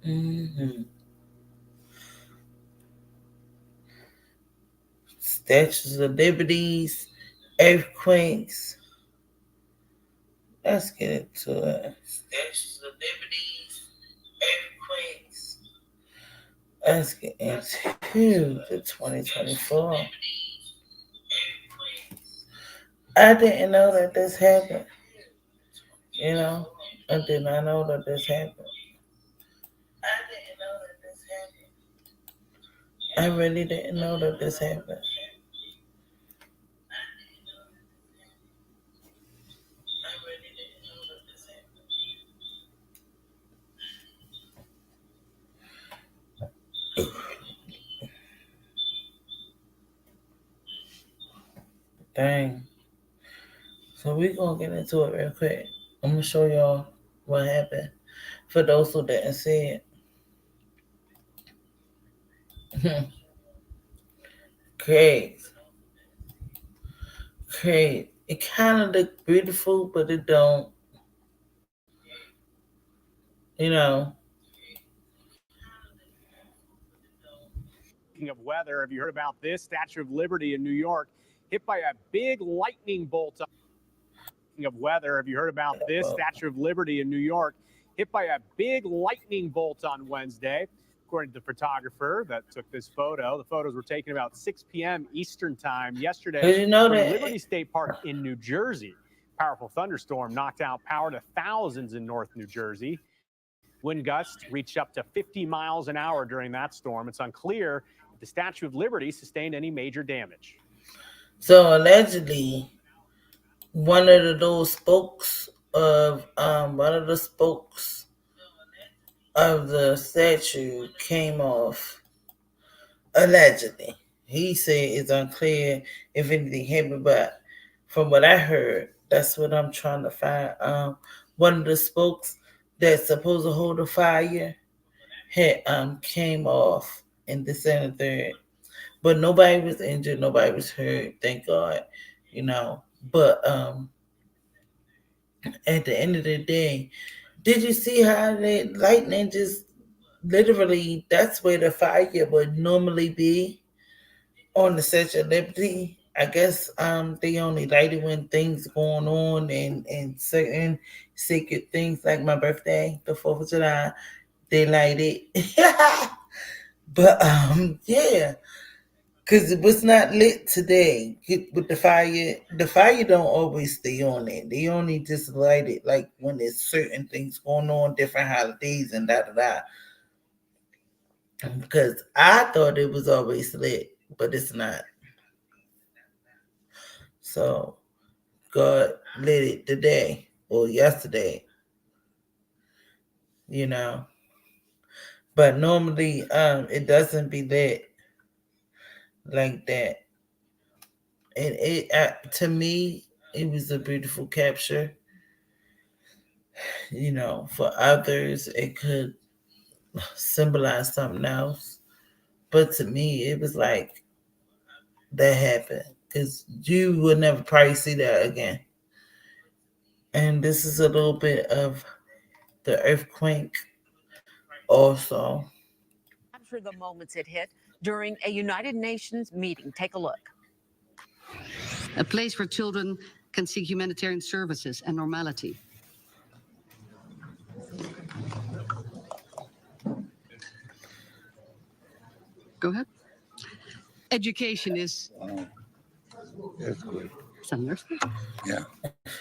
Hmm. Statues of Liberties, earthquakes. Let's get into it. Statues of Liberties, earthquakes. Let's get into the 2024. I didn't know that this happened. You know, I did not know that this happened. I didn't know that this happened. I really didn't know that this happened. I really didn't know that this happened. Dang. So we gonna get into it real quick. I'm gonna show y'all what happened. For those who didn't see it. Great. Great. It kinda look beautiful, but it don't, you know. Speaking of weather, have you heard about this? Statue of Liberty in New York hit by a big lightning bolt. Speaking of weather, have you heard about this? Statue of Liberty in New York hit by a big lightning bolt on Wednesday. According to the photographer that took this photo, the photos were taken about 6 p.m. Eastern time yesterday You know from that Liberty State Park in New Jersey. Powerful thunderstorm knocked out power to thousands in North New Jersey. Wind gusts reached up to 50 miles an hour during that storm. It's unclear if the Statue of Liberty sustained any major damage. so allegedly one of those spokes of one of the spokes of the statue came off. Allegedly. He said it's unclear if anything happened, but from what I heard, that's what I'm trying to find. One of the spokes that's supposed to hold the fire had came off in the center, but nobody was injured, nobody was hurt, thank God, you know. But at the end of the day, did you see how the lightning just literally? That's where the fire would normally be on the Statue of Liberty. I guess they only light it when things going on and certain sacred things like my birthday, the 4th of July. They light it, but yeah, because it was not lit today with the fire. The fire don't always stay on it. They only just light it like when there's certain things going on, different holidays and da da da. Because I thought it was always lit, but it's not. So God lit it today or yesterday, you know. But normally it doesn't be lit like that. And it to me it was a beautiful capture. You know, for others it could symbolize something else. But to me it was like that happened. Because you would never probably see that again. And this is a little bit of the earthquake also. Capture the moments it hit during a United Nations meeting. Take a look. A place where children can seek humanitarian services and normality. Go ahead. Education is. That's good. Yeah.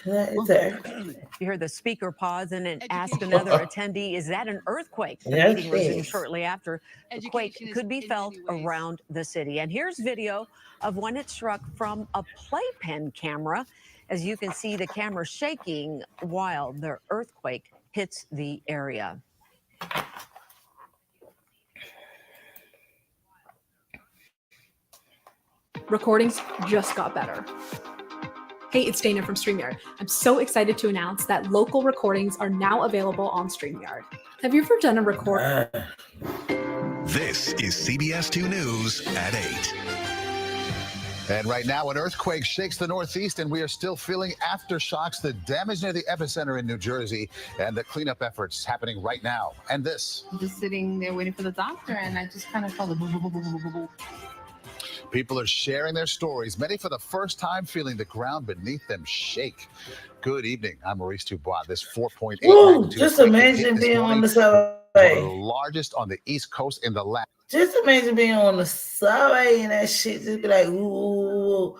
It's a, You heard the speaker pause and then ask another attendee, is that an earthquake? The Yes, meeting it resumed is. shortly after. The quake could be felt around the city. And here's video of when it struck from a playpen camera. As you can see, the camera shaking while the earthquake hits the area. Recordings just got better. Hey, it's Dana from StreamYard. I'm so excited to announce that local recordings are now available on StreamYard. Have you ever done a record? This is CBS 2 News at 8. And right now, an earthquake shakes the Northeast, and we are still feeling aftershocks. The damage near the epicenter in New Jersey, and the cleanup efforts happening right now. And this. Just sitting there waiting for the doctor, and I just kind of felt a boo, boo, boo, boo, boo, boo. People are sharing their stories, many for the first time feeling the ground beneath them shake. Good evening. I'm Maurice Dubois. This 4.8 magnitude Just quake that imagine hit this being on morning the was one of the subway. largest on the East Coast in the last. Just imagine being on the subway and that shit just be like, ooh,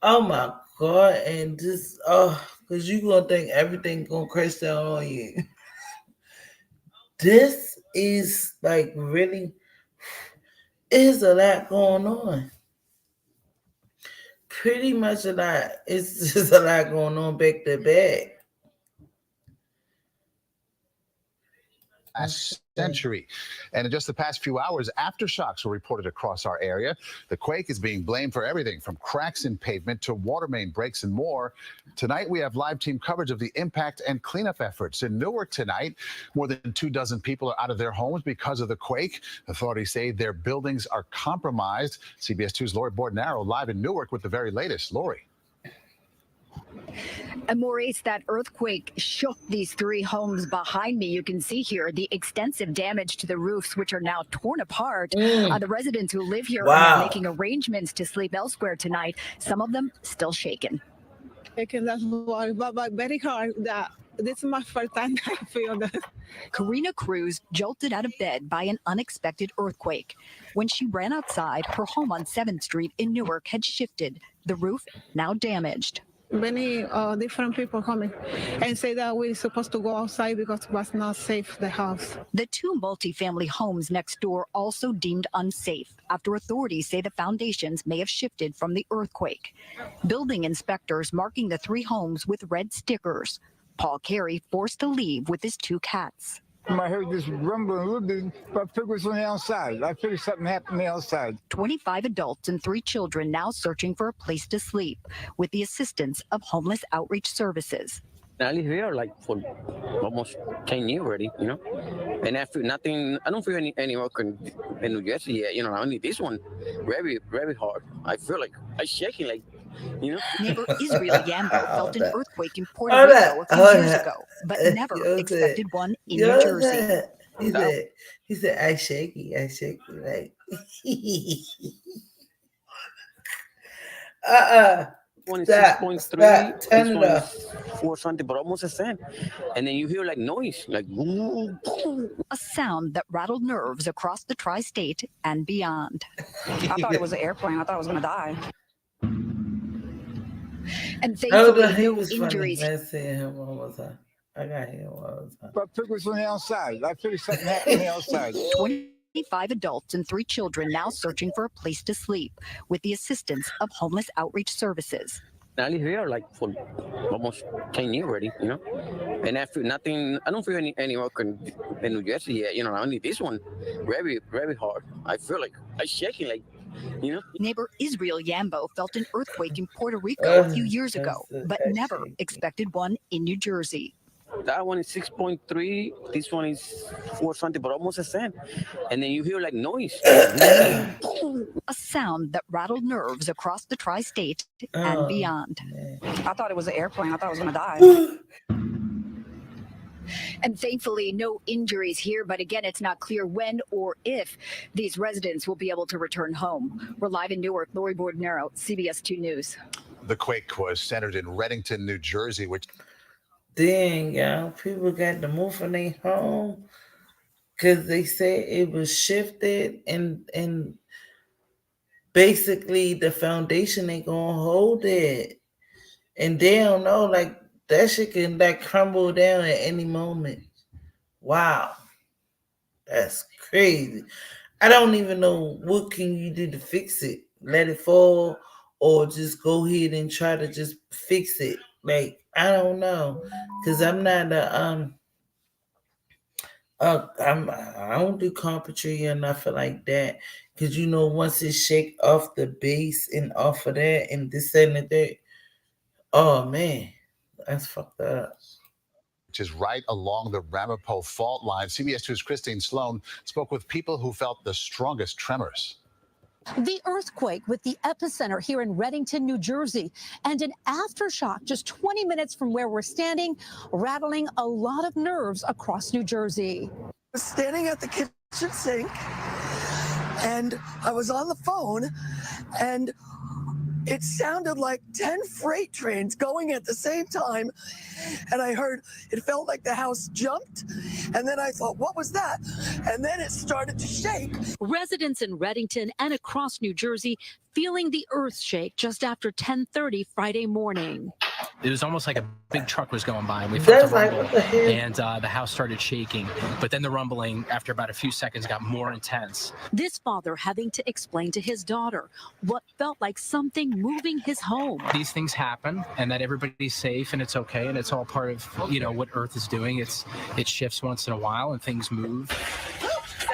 oh my God. And just, because you going to think everything going to crash down on you. This is like really, is a lot going on. Pretty much a lot. It's just a lot going on back to back. Last century. And in just the past few hours, aftershocks were reported across our area. The quake is being blamed for everything from cracks in pavement to water main breaks and more. Tonight, we have live team coverage of the impact and cleanup efforts. In Newark tonight, more than 24 people are out of their homes because of the quake. Authorities say their buildings are compromised. CBS 2's Lori Bordenaro live in Newark with the very latest. Lori. And Maurice, that earthquake shook these three homes behind me. You can see here the extensive damage to the roofs, which are now torn apart. The residents who live here are making arrangements to sleep elsewhere tonight. Some of them still shaken. That's but very hard. This is my first time I feel that. Karina Cruz jolted out of bed by an unexpected earthquake. When she ran outside, her home on 7th Street in Newark had shifted. The roof now damaged. Many different people coming and say that we're supposed to go outside because it was not safe, the house. The two multifamily homes next door also deemed unsafe after authorities say the foundations may have shifted from the earthquake. Building inspectors marking the three homes with red stickers. Paul Carey forced to leave with his two cats. I heard this rumbling a little bit, but I figured it was on the outside. I figured something happened on the outside. 25 adults and 3 children now searching for a place to sleep with the assistance of homeless outreach services. I live here like for almost 10 years already, you know, and I feel nothing. I don't feel any work in New Jersey yet, you know. I need this one very, very hard. I feel like I'm shaking, like, you know. Neighbor Israel Yambo felt an earthquake in Puerto Rico a few years ago, but never expected one in New Jersey. He said, I shaky, like. One is Stop, 6.3, turn this it one off. is 4 something, but almost a cent. And then you hear like noise, like boom, boom. A sound that rattled nerves across the tri-state and beyond. I thought it was an airplane. I thought I was going to die. And thankfully, he no was injuries. Funny. Let's see him one more time. I got him one more time. But I figured it was on the outside. I figured something happened on the outside. 25 adults and 3 children now searching for a place to sleep with the assistance of homeless outreach services. I live here like for almost 10 years already, you know, and I feel nothing. I don't feel any work in New Jersey yet, you know. I need this one very, very hard. I feel like I'm shaking, like, you know. Neighbor Israel Yambo felt an earthquake in Puerto Rico a few years ago, but never expected one in New Jersey. That one is 6.3. This one is 4 something, but almost a cent. And then you hear like noise. A sound that rattled nerves across the tri-state and beyond. I thought it was an airplane. I thought I was going to die. And thankfully, no injuries here. But again, it's not clear when or if these residents will be able to return home. We're live in Newark. Lori Bordenaro, CBS 2 News. The quake was centered in Reddington, New Jersey, which. Dang, y'all, people got to move from their home because they said it was shifted and basically the foundation ain't gonna hold it. And they don't know, like, that shit can like crumble down at any moment. Wow. That's crazy. I don't even know what can you do to fix it. Let it fall or just go ahead and try to just fix it. Like, I don't know, cause I'm not I don't do carpentry or nothing like that. Cause you know, once it shake off the base and off of that and this and that, oh man, that's fucked up. Which is right along the Ramapo fault line. CBS 2's Christine Sloan spoke with people who felt the strongest tremors. The earthquake with the epicenter here in Reddington, New Jersey, and an aftershock just 20 minutes from where we're standing, rattling a lot of nerves across New Jersey. I was standing at the kitchen sink, and I was on the phone, and it sounded like 10 freight trains going at the same time, and I heard, it felt like the house jumped, and then I thought, what was that? And then it started to shake. Residents in Reddington and across New Jersey feeling the earth shake just after 10:30 Friday morning. It was almost like a big truck was going by, and we felt That's the like, rumble, what the hell? and the house started shaking. But then the rumbling, after about a few seconds, got more intense. This father having to explain to his daughter what felt like something moving his home. These things happen, and that everybody's safe, and it's okay, and it's all part of, you know, what Earth is doing. It shifts once in a while, and things move.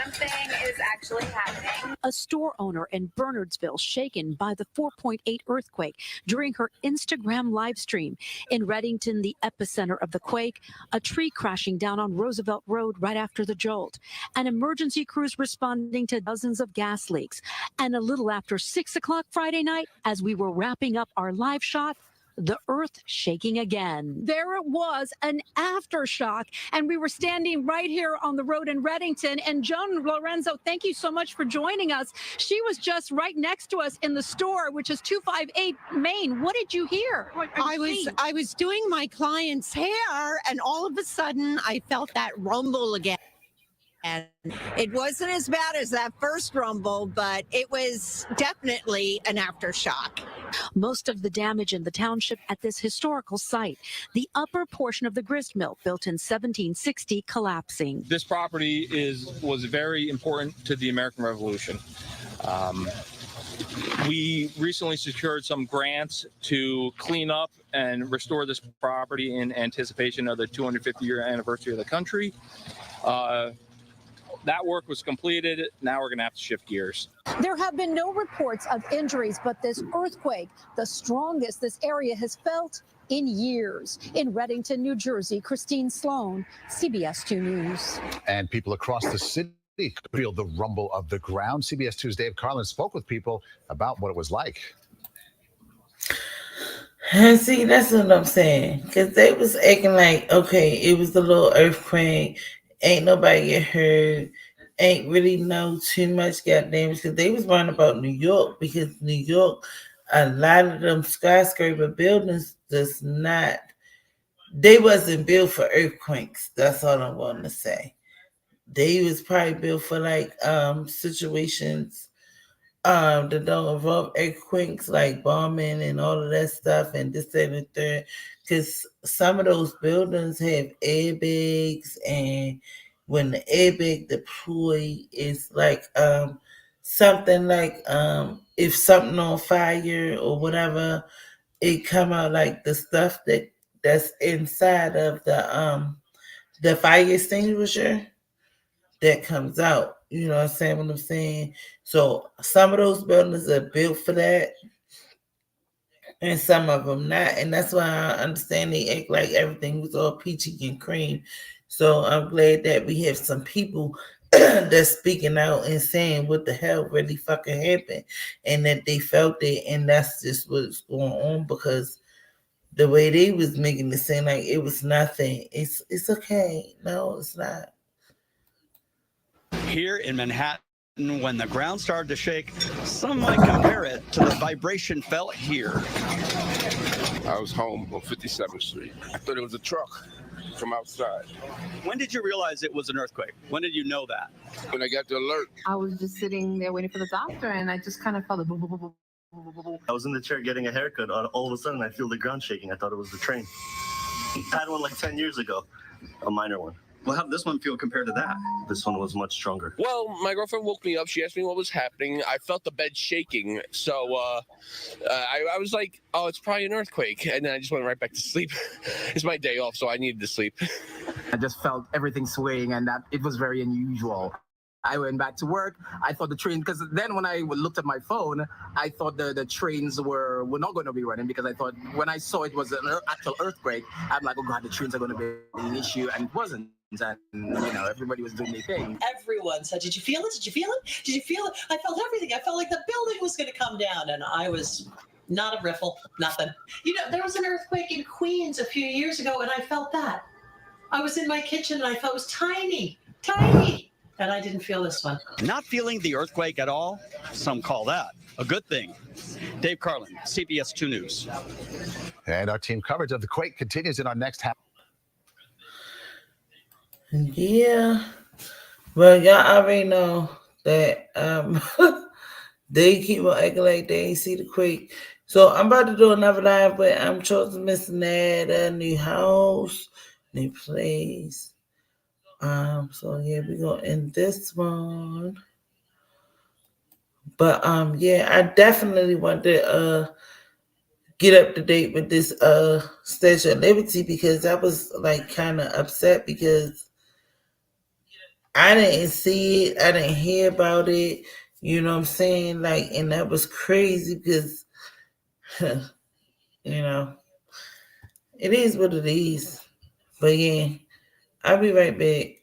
Something is actually happening. A store owner in Bernardsville shaken by the 4.8 earthquake during her Instagram live stream. In Reddington, the epicenter of the quake, a tree crashing down on Roosevelt Road right after the jolt, and emergency crews responding to dozens of gas leaks. And a little after 6 o'clock Friday night, as we were wrapping up our live shot, the earth shaking again. There it was, an aftershock, and we were standing right here on the road in Reddington. And Joan Lorenzo, thank you so much for joining us. She was just right next to us in the store, which is 258 Main. What did you hear? I was doing my client's hair, and all of a sudden I felt that rumble again. And it wasn't as bad as that first rumble, but it was definitely an aftershock. Most of the damage in the township at this historical site, the upper portion of the grist mill built in 1760 collapsing. This property was very important to the American Revolution. We recently secured some grants to clean up and restore this property in anticipation of the 250-year anniversary of the country. That work was completed. Now we're going to have to shift gears. There have been no reports of injuries, but this earthquake, the strongest this area has felt in years. In Reddington, New Jersey, Christine Sloan, CBS 2 News. And people across the city feel the rumble of the ground. CBS 2's Dave Carlin spoke with people about what it was like. And see, that's what I'm saying. Because they was acting like, okay, it was a little earthquake. Ain't nobody get hurt. Ain't really know too much goddamn. Because they was worrying about New York. Because New York, a lot of them skyscraper buildings does not, they wasn't built for earthquakes. That's all I want to say. They was probably built for like situations that don't involve earthquakes, like bombing and all of that stuff, and this, that, and the third. Because some of those buildings have airbags, and when the airbag deploy, it's like something like if something on fire or whatever, it come out like the stuff that's inside of the fire extinguisher that comes out. You know what I'm saying? So some of those buildings are built for that, and some of them not. And that's why I understand they act like everything was all peachy and cream. So I'm glad that we have some people that's speaking out and saying what the hell really fucking happened, and that they felt it, and that's just what's going on. Because the way they was making it seem like it was nothing, it's okay. No, it's not. Here in Manhattan, when the ground started to shake, some might compare it to the vibration felt here. I was home on 57th Street. I thought it was a truck from outside. When did you realize it was an earthquake? When did you know that? When I got the alert. I was just sitting there waiting for the doctor, and I just kind of felt a boom, boom, boom, boom, boom, boom, boom. I was in the chair getting a haircut. All of a sudden, I feel the ground shaking. I thought it was the train. I had one like 10 years ago, a minor one. Well, how did this one feel compared to that? This one was much stronger. Well, my girlfriend woke me up. She asked me what was happening. I felt the bed shaking. So I was like, oh, it's probably an earthquake. And then I just went right back to sleep. It's my day off, so I needed to sleep. I just felt everything swaying, and that it was very unusual. I went back to work. I thought the train, because then when I looked at my phone, I thought the trains were not going to be running, because I thought when I saw it was an actual earthquake, I'm like, oh God, the trains are going to be an issue, and it wasn't. and everybody was doing their thing. Everyone said, "Did you feel it? Did you feel it? Did you feel it?" I felt everything. I felt like the building was going to come down, and I was not a riffle, nothing. There was an earthquake in Queens a few years ago, and I felt that. I was in my kitchen, and I felt it was tiny, tiny, and I didn't feel this one. Not feeling the earthquake at all? Some call that a good thing. Dave Carlin, CBS 2 News. And our team coverage of the quake continues in our next half. Yeah. Well, y'all already know that they keep on acting like they ain't see the quake. So I'm about to do another live, but I'm choosing Miss Nada, new house, new place. So yeah, we go in this one. But yeah, I definitely want to get up to date with this Statue of Liberty because I was like kind of upset because I didn't see it, I didn't hear about it, you know what I'm saying? Like, and that was crazy because it is what it is. But yeah, I'll be right back.